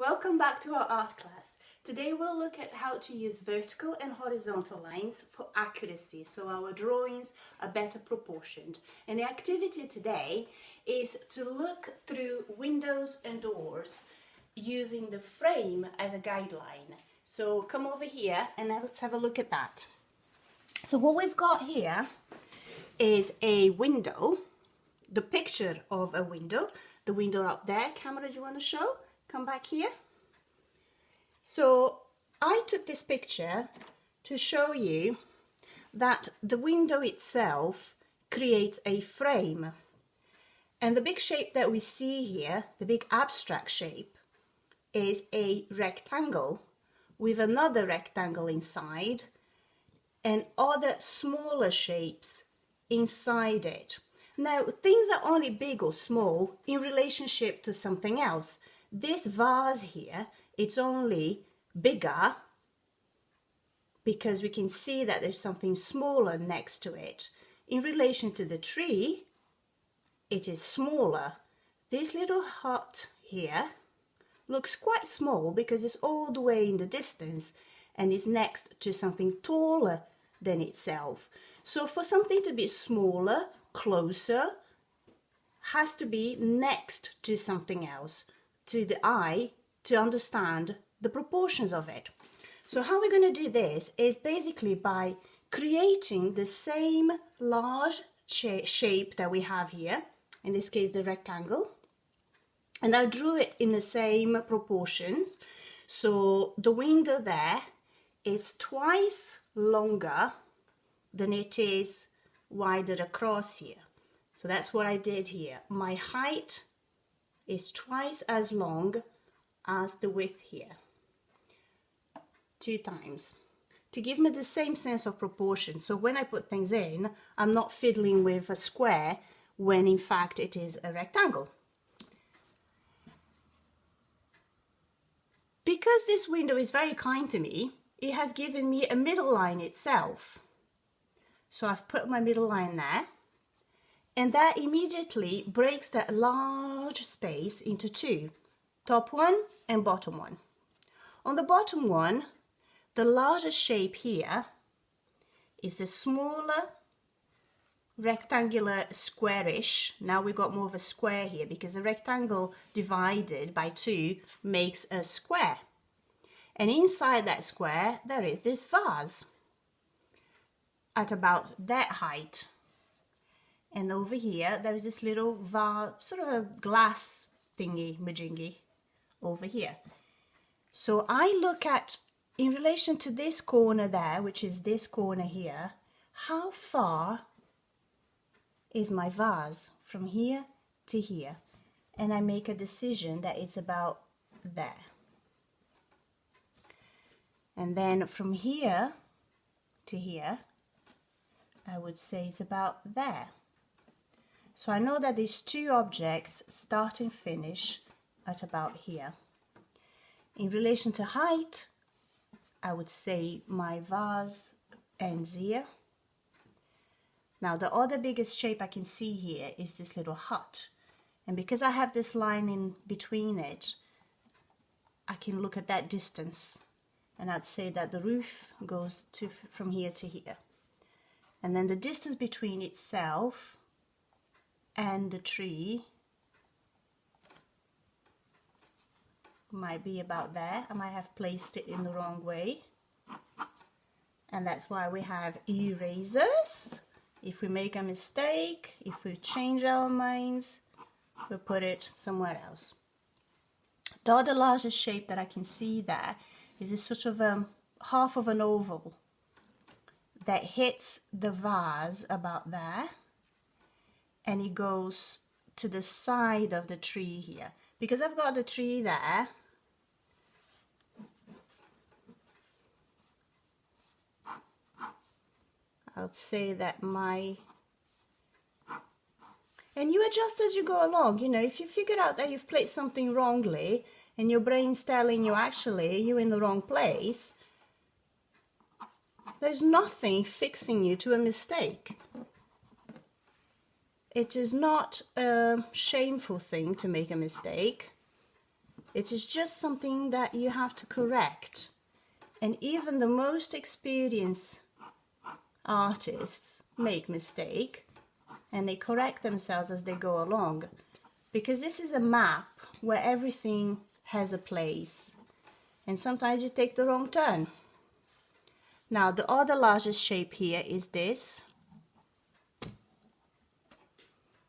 Welcome back to our art class. Today we'll look at how to use vertical and horizontal lines for accuracy, so our drawings are better proportioned. And the activity today is to look through windows and doors using the frame as a guideline. So come over here and let's have a look at that. So what we've got here is a window, the picture of a window, the window up there. Camera, do you want to show? Come back here. So I took this picture to show you that the window itself creates a frame. And the big shape that we see here, the big abstract shape, is a rectangle with another rectangle inside and other smaller shapes inside it. Now, things are only big or small in relationship to something else. This vase here, it's only bigger because we can see that there's something smaller next to it. In relation to the tree, it is smaller. This little hut here looks quite small because it's all the way in the distance and is next to something taller than itself. So for something to be smaller, closer, has to be next to something else, to the eye, to understand the proportions of it. So how we're going to do this is basically by creating the same large shape that we have here, in this case the rectangle, and I drew it in the same proportions. So the window there is twice longer than it is wider across here. So that's what I did here. My height is twice as long as the width here, 2 times, to give me the same sense of proportion. So when I put things in, I'm not fiddling with a square when in fact it is a rectangle. Because this window is very kind to me, it has given me a middle line itself. So I've put my middle line there, and that immediately breaks that large space into 2, top one and bottom one. On the bottom one, the larger shape here is the smaller rectangular squarish. Now we've got more of a square here because a rectangle divided by 2 makes a square. And inside that square there is this vase at about that height. And over here there is this little vase, sort of a glass thingy majingy over here. So I look at, in relation to this corner there, which is this corner here, how far is my vase from here to here, and I make a decision that it's about there. And then from here to here, I would say it's about there. So I know that these 2 objects start and finish at about here. In relation to height, I would say my vase ends here. Now the other biggest shape I can see here is this little hut. And because I have this line in between it, I can look at that distance. And I'd say that the roof goes from here to here. And then the distance between itself and the tree might be about there. I might have placed it in the wrong way. And that's why we have erasers. If we make a mistake, if we change our minds, we put it somewhere else. The other largest shape that I can see there is this sort of half of an oval that hits the vase about there, and it goes to the side of the tree here. Because I've got the tree there, I would say that and you adjust as you go along. You know, if you figure out that you've placed something wrongly and your brain's telling you actually you're in the wrong place, there's nothing fixing you to a mistake. It is not a shameful thing to make a mistake. It is just something that you have to correct. And even the most experienced artists make mistake and they correct themselves as they go along. Because this is a map where everything has a place. And sometimes you take the wrong turn. Now the other largest shape here is this.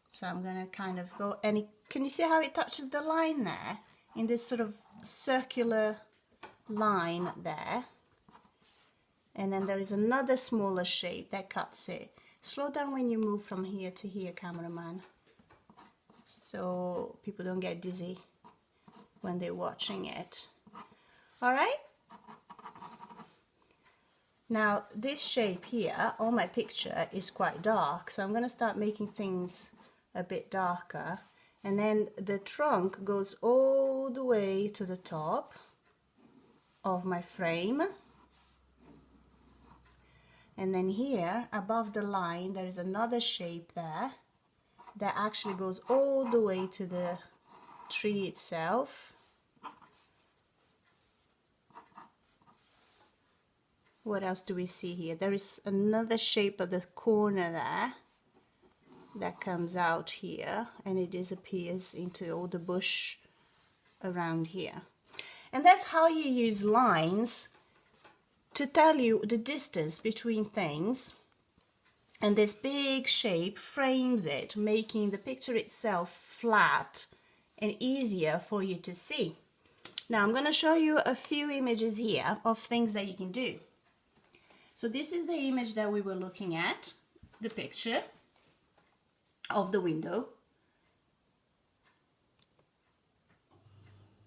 So I'm going to kind of go, and can you see how it touches the line there? In this sort of circular line there. And then there is another smaller shape that cuts it. Slow down when you move from here to here, cameraman, so people don't get dizzy when they're watching it. All right? Now this shape here on my picture is quite dark, so I'm going to start making things a bit darker. And then the trunk goes all the way to the top of my frame. And then here above the line there is another shape there that actually goes all the way to the tree itself. What else do we see here? There is another shape at the corner there that comes out here and it disappears into all the bush around here. And that's how you use lines to tell you the distance between things, and this big shape frames it, making the picture itself flat and easier for you to see. Now I'm going to show you a few images here of things that you can do. So this is the image that we were looking at, the picture of the window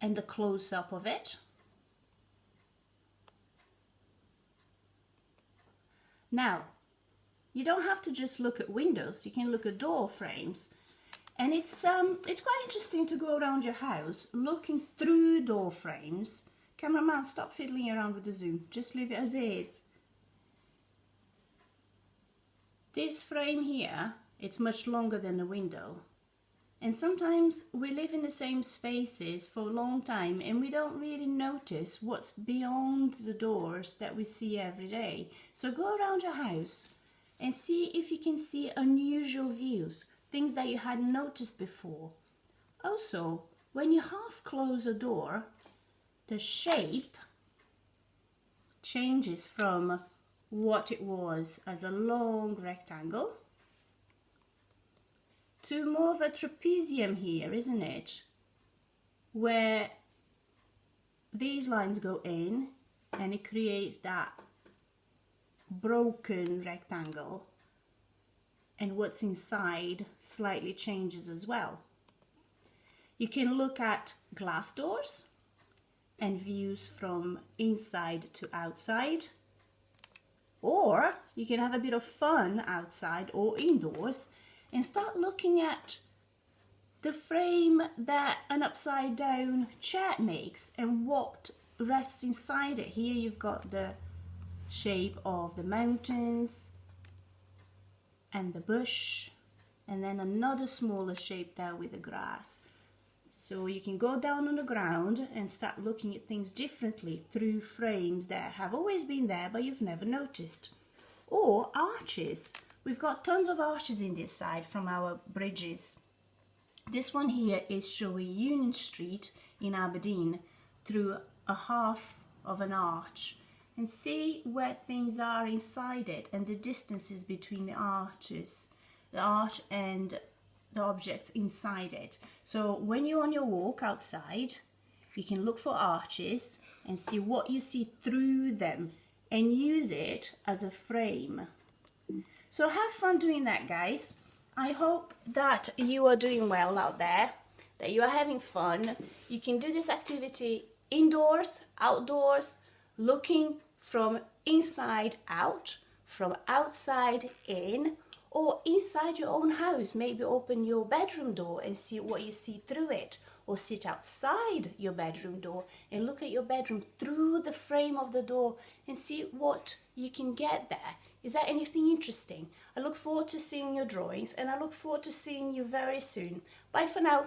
and the close-up of it. Now, you don't have to just look at windows, you can look at door frames. And it's quite interesting to go around your house looking through door frames. Cameraman, stop fiddling around with the zoom, just leave it as is. This frame here, it's much longer than the window. And sometimes we live in the same spaces for a long time and we don't really notice what's beyond the doors that we see every day. So go around your house and see if you can see unusual views, things that you hadn't noticed before. Also, when you half close a door, the shape changes from what it was as a long rectangle to more of a trapezium here, isn't it? Where these lines go in and it creates that broken rectangle, and what's inside slightly changes as well. You can look at glass doors and views from inside to outside, or you can have a bit of fun outside or indoors and start looking at the frame that an upside down chair makes and what rests inside it. Here you've got the shape of the mountains and the bush, and then another smaller shape there with the grass. So you can go down on the ground and start looking at things differently through frames that have always been there but you've never noticed. Or arches. We've got tons of arches in this side from our bridges. This one here is showing Union Street in Aberdeen through a half of an arch. And see where things are inside it and the distances between the arches, the arch and the objects inside it. So when you're on your walk outside, you can look for arches and see what you see through them and use it as a frame. So have fun doing that, guys. I hope that you are doing well out there, that you are having fun. You can do this activity indoors, outdoors, looking from inside out, from outside in, or inside your own house. Maybe open your bedroom door and see what you see through it, or sit outside your bedroom door and look at your bedroom through the frame of the door and see what you can get there. Is there anything interesting? I look forward to seeing your drawings and I look forward to seeing you very soon. Bye for now.